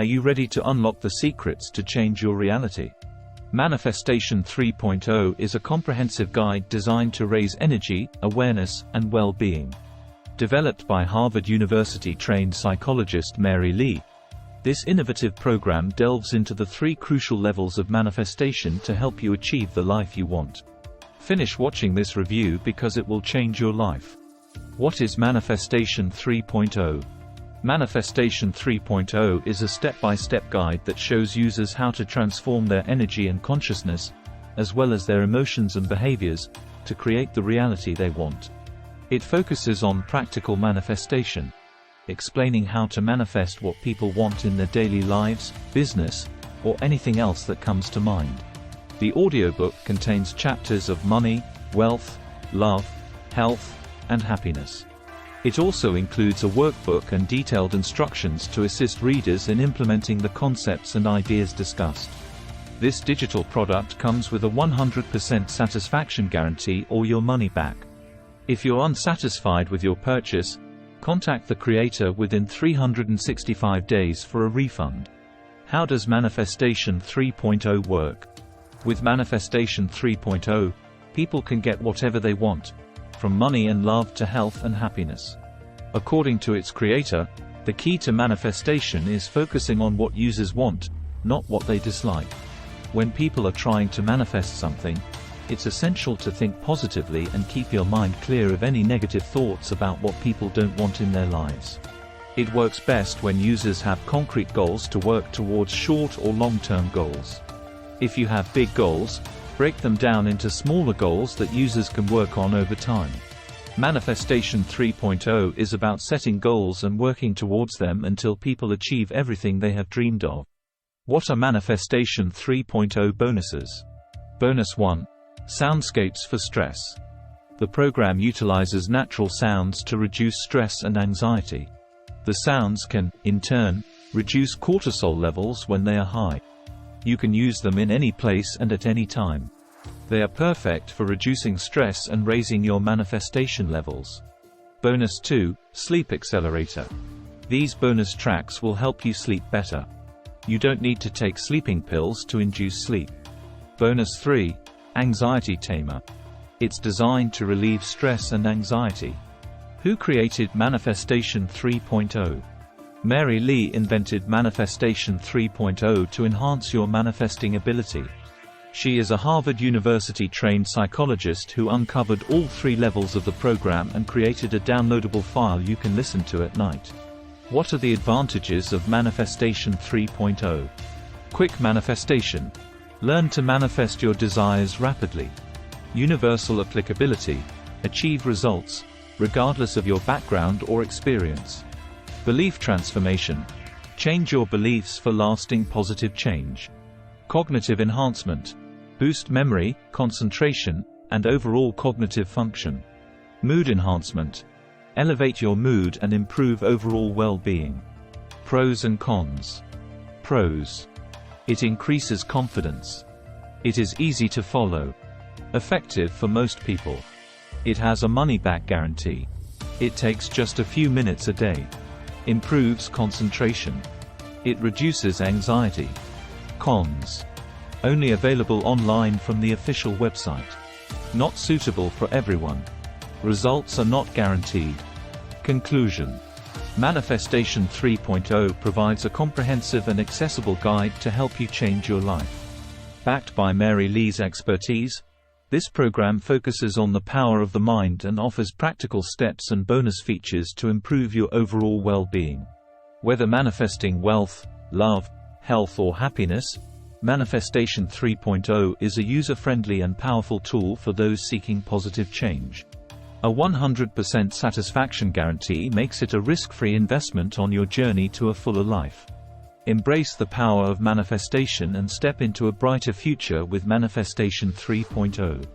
Are you ready to unlock the secrets to change your reality? Manifestation 3.0 is a comprehensive guide designed to raise energy, awareness, and well-being. Developed by Harvard University-trained psychologist Mary Lee, this innovative program delves into the 3 crucial levels of manifestation to help you achieve the life you want. Finish watching this review because it will change your life. What is Manifestation 3.0? Manifestation 3.0 is a step-by-step guide that shows users how to transform their energy and consciousness, as well as their emotions and behaviors, to create the reality they want. It focuses on practical manifestation, explaining how to manifest what people want in their daily lives, business, or anything else that comes to mind. The audiobook contains chapters of money, wealth, love, health, and happiness. It also includes a workbook and detailed instructions to assist readers in implementing the concepts and ideas discussed. This digital product comes with a 100% satisfaction guarantee or your money back. If you're unsatisfied with your purchase, contact the creator within 365 days for a refund. How does Manifestation 3.0 work? With Manifestation 3.0, people can get whatever they want, from money and love to health and happiness. According to its creator, the key to manifestation is focusing on what users want, not what they dislike. When people are trying to manifest something, it's essential to think positively and keep your mind clear of any negative thoughts about what people don't want in their lives. It works best when users have concrete goals to work towards short or long-term goals. If you have big goals, break them down into smaller goals that users can work on over time. Manifestation 3.0 is about setting goals and working towards them until people achieve everything they have dreamed of. What are Manifestation 3.0 bonuses? Bonus 1. Soundscapes for stress. The program utilizes natural sounds to reduce stress and anxiety. The sounds can, in turn, reduce cortisol levels when they are high. You can use them in any place and at any time. They are perfect for reducing stress and raising your manifestation levels. Bonus 2. Sleep Accelerator. These bonus tracks will help you sleep better. You don't need to take sleeping pills to induce sleep. Bonus 3. Anxiety Tamer. It's designed to relieve stress and anxiety. Who created Manifestation 3.0? Mary Lee invented Manifestation 3.0 to enhance your manifesting ability. She is a Harvard University-trained psychologist who uncovered all 3 levels of the program and created a downloadable file you can listen to at night. What are the advantages of Manifestation 3.0? Quick manifestation. Learn to manifest your desires rapidly. Universal applicability. Achieve results, regardless of your background or experience. Belief transformation. Change your beliefs for lasting positive change. Cognitive enhancement. Boost memory, concentration, and overall cognitive function. Mood enhancement. Elevate your mood and improve overall well-being. Pros and cons. Pros. It increases confidence. It is easy to follow. Effective for most people. It has a money-back guarantee. It takes just a few minutes a day. Improves concentration. It reduces anxiety. Cons. Only available online from the official website. Not suitable for everyone. Results are not guaranteed. Conclusion. Manifestation 3.0 provides a comprehensive and accessible guide to help you change your life. Backed by Mary Lee's expertise, this program focuses on the power of the mind and offers practical steps and bonus features to improve your overall well-being. Whether manifesting wealth, love, health or happiness, Manifestation 3.0 is a user-friendly and powerful tool for those seeking positive change. A 100% satisfaction guarantee makes it a risk-free investment on your journey to a fuller life. Embrace the power of manifestation and step into a brighter future with Manifestation 3.0.